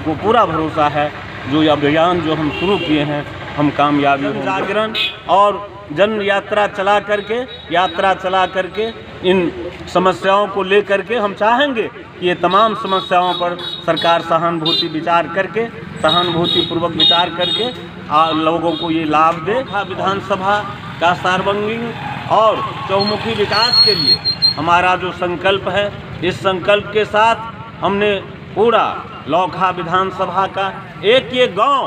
हमको पूरा भरोसा है जो ये अभियान जो हम शुरू किए हैं हम कामयाबी जागरण और जन यात्रा चला करके इन समस्याओं को लेकर के हम चाहेंगे कि ये तमाम समस्याओं पर सरकार सहानुभूतिपूर्वक विचार करके लोगों को ये लाभ दे। विधानसभा का सर्वांगीण और चहुमुखी विकास के लिए हमारा जो संकल्प है, इस संकल्प के साथ हमने पूरा लौखा विधानसभा का एक गांव,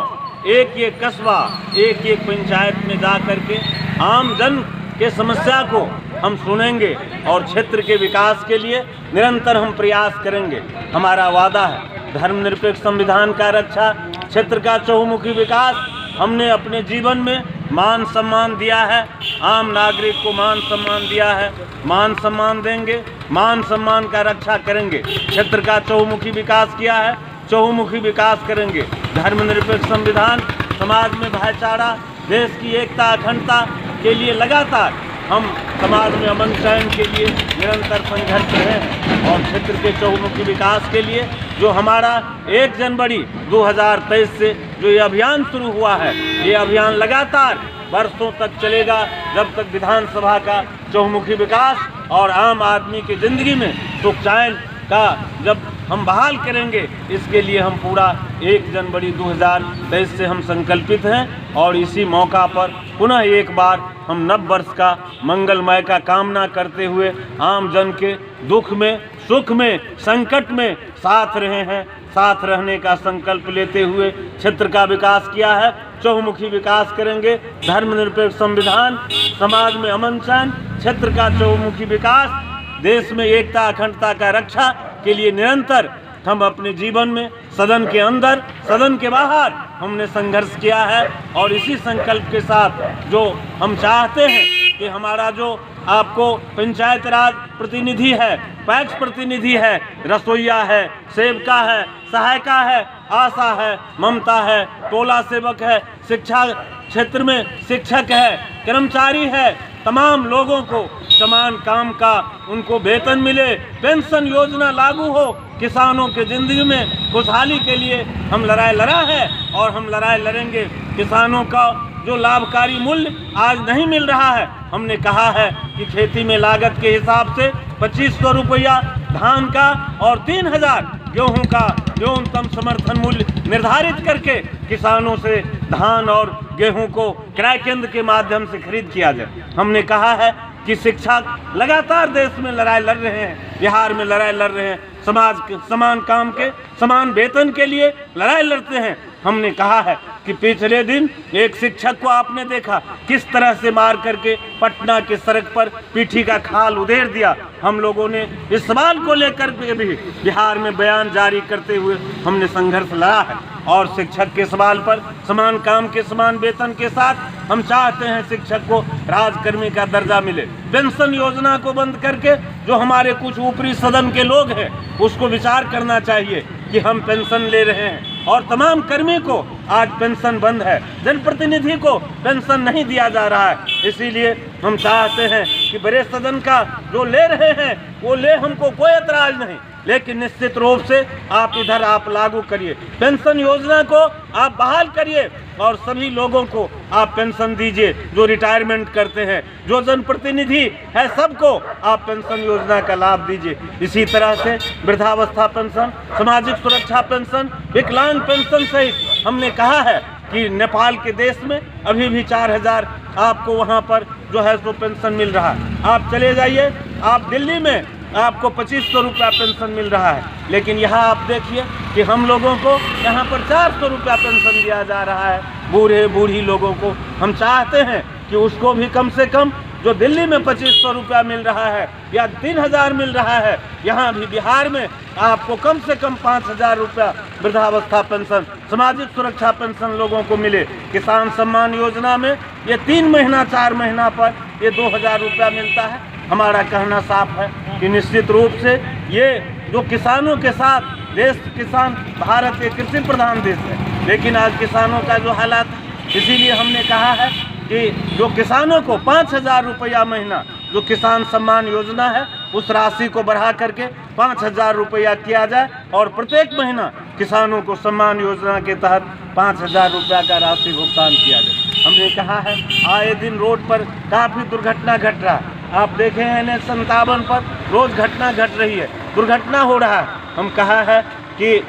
एक कस्बा, एक पंचायत में जा कर के आम जन के समस्या को हम सुनेंगे और क्षेत्र के विकास के लिए निरंतर हम प्रयास करेंगे। हमारा वादा है धर्मनिरपेक्ष संविधान का रक्षा, क्षेत्र का चहुमुखी विकास। हमने अपने जीवन में मान सम्मान दिया है, आम नागरिक को मान सम्मान दिया है, मान सम्मान देंगे, मान सम्मान का रक्षा करेंगे। क्षेत्र का चहुमुखी विकास किया है, चहुमुखी विकास करेंगे। धर्मनिरपेक्ष संविधान, समाज में भाईचारा, देश की एकता अखंडता के लिए लगातार हम समाज में अमन चैन के लिए निरंतर संघर्ष रहे हैं और क्षेत्र के चहुमुखी विकास के लिए जो हमारा 1 जनवरी 2023 से जो ये अभियान शुरू हुआ है, ये अभियान लगातार वर्षों तक चलेगा जब तक विधानसभा का चहुमुखी विकास और आम आदमी की ज़िंदगी में सुख चैन का जब हम बहाल करेंगे। इसके लिए हम पूरा 1 जनवरी 2023 से हम संकल्पित हैं और इसी मौका पर पुनः एक बार हम नव वर्ष का मंगलमय का कामना करते हुए आम जन के दुख में, सुख में, संकट में साथ रहे हैं, साथ रहने का संकल्प लेते हुए क्षेत्र का विकास किया है। चहुमुखी विकास करेंगे, धर्मनिरपेक्ष संविधान, समाज में अमन चैन, क्षेत्र का चहुमुखी विकास, देश में एकता अखंडता का रक्षा के लिए निरंतर हम अपने जीवन में सदन के अंदर, सदन के बाहर हमने संघर्ष किया है और इसी संकल्प के साथ जो हम चाहते हैं कि हमारा जो आपको पंचायत राज प्रतिनिधि है, पैक्स प्रतिनिधि है, रसोइया है, सेवका है, सहायिका है, आशा है, ममता है, टोला सेवक है, शिक्षा क्षेत्र में शिक्षक है, कर्मचारी है, तमाम लोगों को समान काम का उनको वेतन मिले, पेंशन योजना लागू हो, किसानों के ज़िंदगी में खुशहाली के लिए हम लड़ाई लड़ा है और हम लड़ाई लड़ेंगे। किसानों का जो लाभकारी मूल्य आज नहीं मिल रहा है, हमने कहा है कि खेती में लागत के हिसाब से 2500 रुपया धान का और 3000 गेहूं का न्यूनतम समर्थन मूल्य निर्धारित करके किसानों से धान और गेहूं को क्रय केंद्र के माध्यम से खरीद किया जाए। हमने कहा है कि शिक्षक लगातार देश में लड़ाई लड़ रहे हैं, बिहार में लड़ाई लड़ रहे हैं, समाज के समान काम के समान वेतन के लिए लड़ाई लड़ते हैं। हमने कहा है कि पिछले दिन एक शिक्षक को आपने देखा किस तरह से मार करके पटना के सड़क पर पीठी का खाल उधेड़ दिया। हम लोगों ने इस सवाल को लेकर के भी बिहार में बयान जारी करते हुए हमने संघर्ष लड़ा है और शिक्षक के सवाल पर समान काम के समान वेतन के साथ हम चाहते हैं शिक्षक को राजकर्मी का दर्जा मिले। पेंशन योजना को बंद करके जो हमारे कुछ ऊपरी सदन के लोग हैं उसको विचार करना चाहिए कि हम पेंशन ले रहे हैं और तमाम कर्मी को आज पेंशन बंद है, जनप्रतिनिधि को पेंशन नहीं दिया जा रहा है। इसीलिए हम चाहते हैं कि बड़े सदन का जो ले रहे हैं वो ले, हमको कोई एतराज नहीं, लेकिन निश्चित रूप से आप इधर आप लागू करिए, पेंशन योजना को आप बहाल करिए और सभी लोगों को आप पेंशन दीजिए जो रिटायरमेंट करते हैं, जो जनप्रतिनिधि है सबको आप पेंशन योजना का लाभ दीजिए। इसी तरह से वृद्धावस्था पेंशन, सामाजिक सुरक्षा पेंशन, विकलांग पेंशन सहित हमने कहा है कि नेपाल के देश में अभी भी 4000 आपको वहाँ पर जो है सो पेंशन मिल रहा है। आप चले जाइए, आप दिल्ली में आपको 2500 रुपया पेंशन मिल रहा है, लेकिन यहाँ आप देखिए कि हम लोगों को यहाँ पर 400 रुपया पेंशन दिया जा रहा है। बूढ़े बूढ़ी लोगों को हम चाहते हैं कि उसको भी कम से कम जो दिल्ली में 2500 रुपया मिल रहा है या 3000 मिल रहा है, यहाँ भी बिहार में आपको कम से कम 5000 रुपया वृद्धावस्था पेंशन, सामाजिक सुरक्षा पेंशन लोगों को मिले। किसान सम्मान योजना में ये 3 महीना 4 महीना पर ये 2000 रुपया मिलता है। हमारा कहना साफ है कि निश्चित रूप से ये जो किसानों के साथ देश, किसान भारत एक कृषि प्रधान देश है, लेकिन आज किसानों का जो हालात है, इसीलिए हमने कहा है कि जो किसानों को 5000 रुपया महीना जो किसान सम्मान योजना है उस राशि को बढ़ा करके 5000 रुपया किया जाए और प्रत्येक महीना किसानों को सम्मान योजना के तहत 5,000 रुपया का राशि भुगतान किया जाए। हमने कहा है आए दिन रोड पर काफ़ी दुर्घटना घट रहा है। आप देखें NH-57 पर रोज़ घटना घट रही है, दुर्घटना हो रहा है। हम कहा है कि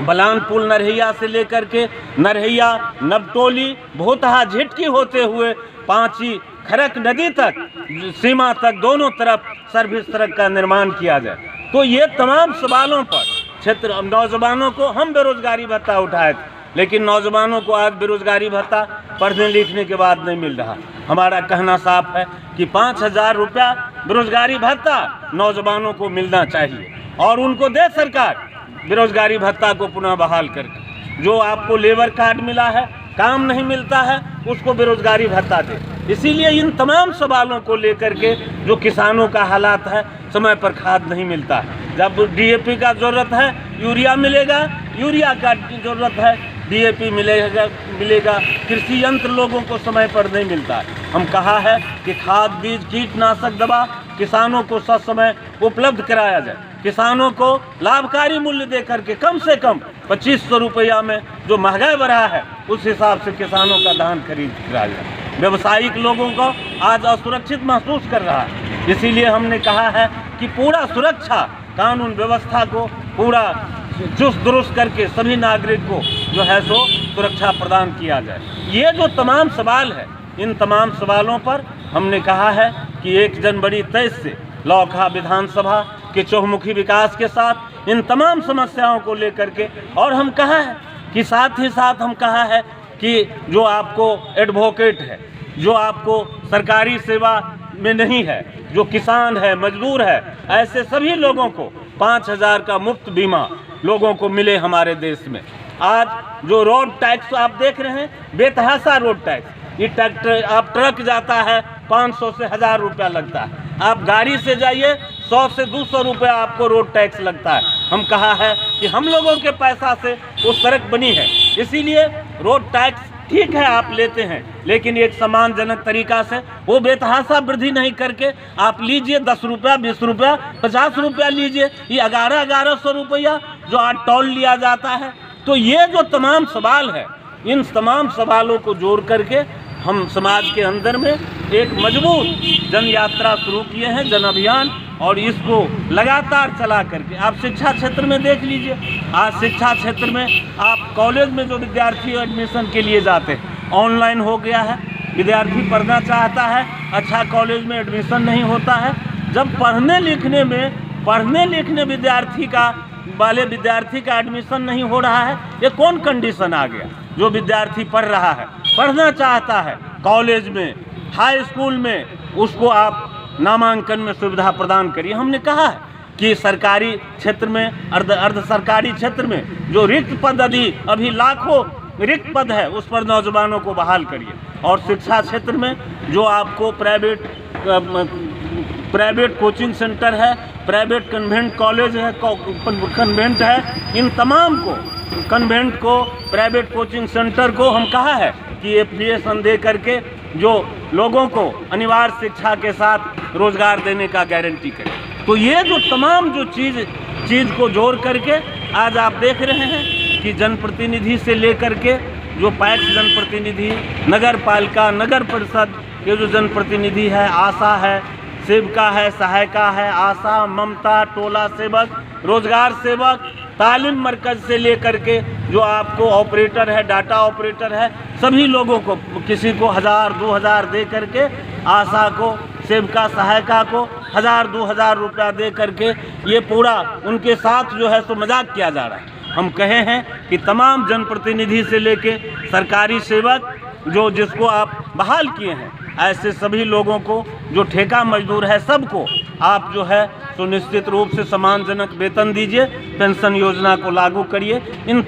बलान पुल नरहैया से लेकर के नरहैया, नबटोली, भोतहा, झिटकी होते हुए पांची, खरक नदी तक, सीमा तक दोनों तरफ सर्विस सड़क का निर्माण किया जाए। तो ये तमाम सवालों पर क्षेत्र नौजवानों को हम बेरोजगारी भत्ता उठाए थे, लेकिन नौजवानों को आज बेरोजगारी भत्ता पढ़ने लिखने के बाद नहीं मिल रहा। हमारा कहना साफ है कि 5,000 रुपया बेरोजगारी भत्ता नौजवानों को मिलना चाहिए और उनको दे सरकार बेरोजगारी भत्ता को पुनः बहाल करके। जो आपको लेबर कार्ड मिला है, काम नहीं मिलता है, उसको बेरोजगारी भत्ता दे। इसीलिए इन तमाम सवालों को लेकर के जो किसानों का हालात है, समय पर खाद नहीं मिलता है। जब DAP का ज़रूरत है यूरिया मिलेगा, यूरिया का ज़रूरत है DAP मिलेगा। कृषि यंत्र लोगों को समय पर नहीं मिलता है। हम कहा है कि खाद, बीज, कीटनाशक दवा किसानों को ससमय उपलब्ध कराया जाए। किसानों को लाभकारी मूल्य दे करके कम से कम 2500 रुपया में जो महंगाई बढ़ा है उस हिसाब से किसानों का धान खरीद कराया जाए। व्यावसायिक लोगों को आज असुरक्षित महसूस कर रहा है, इसीलिए हमने कहा है कि पूरा सुरक्षा कानून व्यवस्था को पूरा चुस्त दुरुस्त करके सभी नागरिक को जो है सो सुरक्षा प्रदान किया जाए। ये जो तमाम सवाल है, इन तमाम सवालों पर हमने कहा है कि 1 जनवरी 23 से लौकहा विधानसभा के चहुमुखी विकास के साथ इन तमाम समस्याओं को लेकर के, और हम कहा है कि साथ ही साथ हम कहा है कि जो आपको एडवोकेट है, जो आपको सरकारी सेवा में नहीं है, जो किसान है, मजदूर है, ऐसे सभी लोगों को 5,000 का मुफ्त बीमा लोगों को मिले हमारे देश में। आज जो रोड टैक्स आप देख रहे हैं, बेतहाशा रोड टैक्स, ये ट्रक जाता है 500 से 1,000 रुपया लगता है। आप गाड़ी से जाइए 100 से 200 रुपया आपको रोड टैक्स लगता है। हम कहा है कि हम लोगों के पैसा से वो सड़क बनी है, इसीलिए रोड टैक्स ठीक है आप लेते हैं, लेकिन एक सम्मानजनक तरीका से वो बेतहाशा वृद्धि नहीं करके आप लीजिए 10 रुपया, 20 रुपया, 50 रुपया लीजिए। ये 1100 रुपया जो आज टोल लिया जाता है। तो ये जो तमाम सवाल है, इन तमाम सवालों को जोड़ करके हम समाज के अंदर में एक मजबूत जन यात्रा शुरू किए हैं, जन अभियान, और इसको लगातार चला करके आप शिक्षा क्षेत्र में देख लीजिए। आज शिक्षा क्षेत्र में आप कॉलेज में जो विद्यार्थी एडमिशन के लिए जाते हैं, ऑनलाइन हो गया है। विद्यार्थी पढ़ना चाहता है, अच्छा कॉलेज में एडमिशन नहीं होता है। जब पढ़ने लिखने विद्यार्थी का एडमिशन नहीं हो रहा है, ये कौन कंडीशन आ गया? जो विद्यार्थी पढ़ रहा है, पढ़ना चाहता है कॉलेज में, हाई स्कूल में, उसको आप नामांकन में सुविधा प्रदान करिए। हमने कहा है कि सरकारी क्षेत्र में, अर्ध सरकारी क्षेत्र में जो रिक्त पद अभी लाखों रिक्त पद है, उस पर नौजवानों को बहाल करिए। और शिक्षा क्षेत्र में जो आपको प्राइवेट कोचिंग सेंटर है, प्राइवेट कन्वेंट कॉलेज है, कन्वेंट है, इन तमाम को, कन्वेंट को, प्राइवेट कोचिंग सेंटर को हम कहा है कि एप्लीकेशन दे करके जो लोगों को अनिवार्य शिक्षा के साथ रोजगार देने का गारंटी करें। तो ये जो तमाम जो चीज़ को जोड़ करके आज आप देख रहे हैं कि जनप्रतिनिधि से लेकर के जो पैक्स जनप्रतिनिधि, नगर पालिका, नगर परिषद के जो जनप्रतिनिधि है, आशा है, सेविका है, सहायिका है, आशा, ममता, टोला सेवक, रोजगार सेवक, तालीम मरकज से लेकर के जो आपको ऑपरेटर है, डाटा ऑपरेटर है, सभी लोगों को, किसी को 1,000-2,000 दे करके, आशा को, सेविका, सहायिका को 1,000-2,000 रुपया दे करके ये पूरा उनके साथ जो है सो मजाक किया जा रहा है। हम कहे हैं कि तमाम जनप्रतिनिधि से लेके सरकारी सेवक जो जिसको आप बहाल किए हैं, ऐसे सभी लोगों को, जो ठेका मजदूर है, सबको आप जो है तो निश्चित रूप से सम्मानजनक वेतन दीजिए, पेंशन योजना को लागू करिए।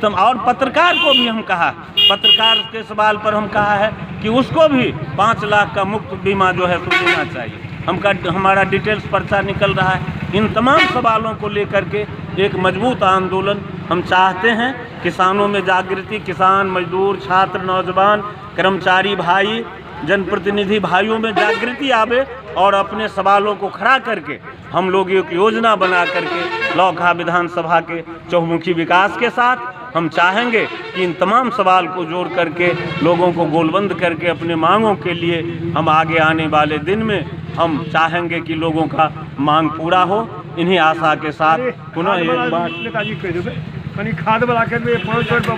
और पत्रकार को भी हम कहा, पत्रकार के सवाल पर हम कहा है कि उसको भी 5 लाख का मुफ्त बीमा जो है तो देना चाहिए। हमारा डिटेल्स पर्चा निकल रहा है। इन तमाम सवालों को लेकर के एक मजबूत आंदोलन हम चाहते हैं। किसानों में जागृति, किसान, मजदूर, छात्र, नौजवान, कर्मचारी भाई, जनप्रतिनिधि भाइयों में जागृति आवे और अपने सवालों को खड़ा करके हम लोग एक योजना बना करके लौकहा विधानसभा के चहुमुखी विकास के साथ हम चाहेंगे कि इन तमाम सवाल को जोड़ करके लोगों को गोलबंद करके अपने मांगों के लिए हम आगे आने वाले दिन में हम चाहेंगे कि लोगों का मांग पूरा हो। इन्हीं आशा के साथ पुनः एक बार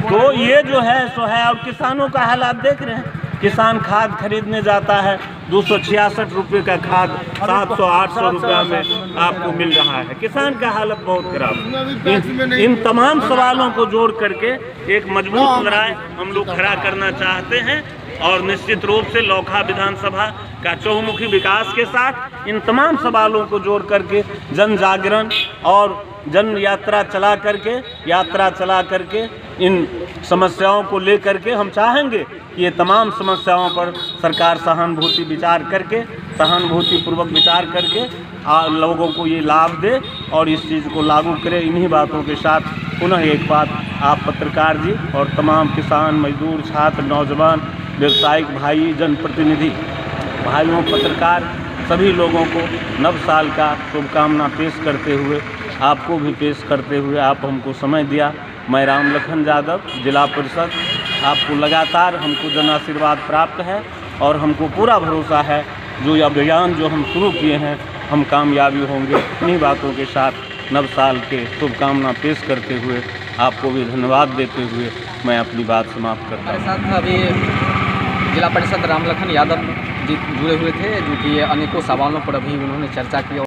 तो ये जो है सो है, और किसानों का हालात देख रहे हैं। किसान खाद खरीदने जाता है 266 रुपये का खाद 700-800 रुपया में आपको मिल रहा है। किसान का हालत बहुत खराब है। इन तमाम सवालों को जोड़ करके एक मजबूत राय हम लोग खड़ा करना चाहते हैं और निश्चित रूप से लौकहा विधानसभा का चहुमुखी विकास के साथ इन तमाम सवालों को जोड़ करके जन जागरण और जन यात्रा चला करके इन समस्याओं को लेकर के हम चाहेंगे कि ये तमाम समस्याओं पर सरकार सहानुभूतिपूर्वक विचार करके लोगों को ये लाभ दे और इस चीज़ को लागू करे। इन्हीं बातों के साथ पुनः एक बात आप पत्रकार जी और तमाम किसान, मजदूर, छात्र, नौजवान, व्यवसायिक भाई, जनप्रतिनिधि भाइयों, पत्रकार सभी लोगों को नव साल का शुभकामना पेश करते हुए, आपको भी पेश करते हुए आप हमको समय दिया। मैं राम लखन यादव, जिला परिषद। आपको लगातार हमको जन आशीर्वाद प्राप्त है और हमको पूरा भरोसा है जो ये अभियान जो हम शुरू किए हैं हम कामयाबी होंगे। इन्हीं बातों के साथ नव साल के शुभकामना पेश करते हुए आपको भी धन्यवाद देते हुए मैं अपनी बात समाप्त करता हूँ। हमारे साथ अभी जिला परिषद राम लखन यादव जी जुड़े हुए थे, जो कि अनेकों सवालों पर अभी उन्होंने चर्चा की।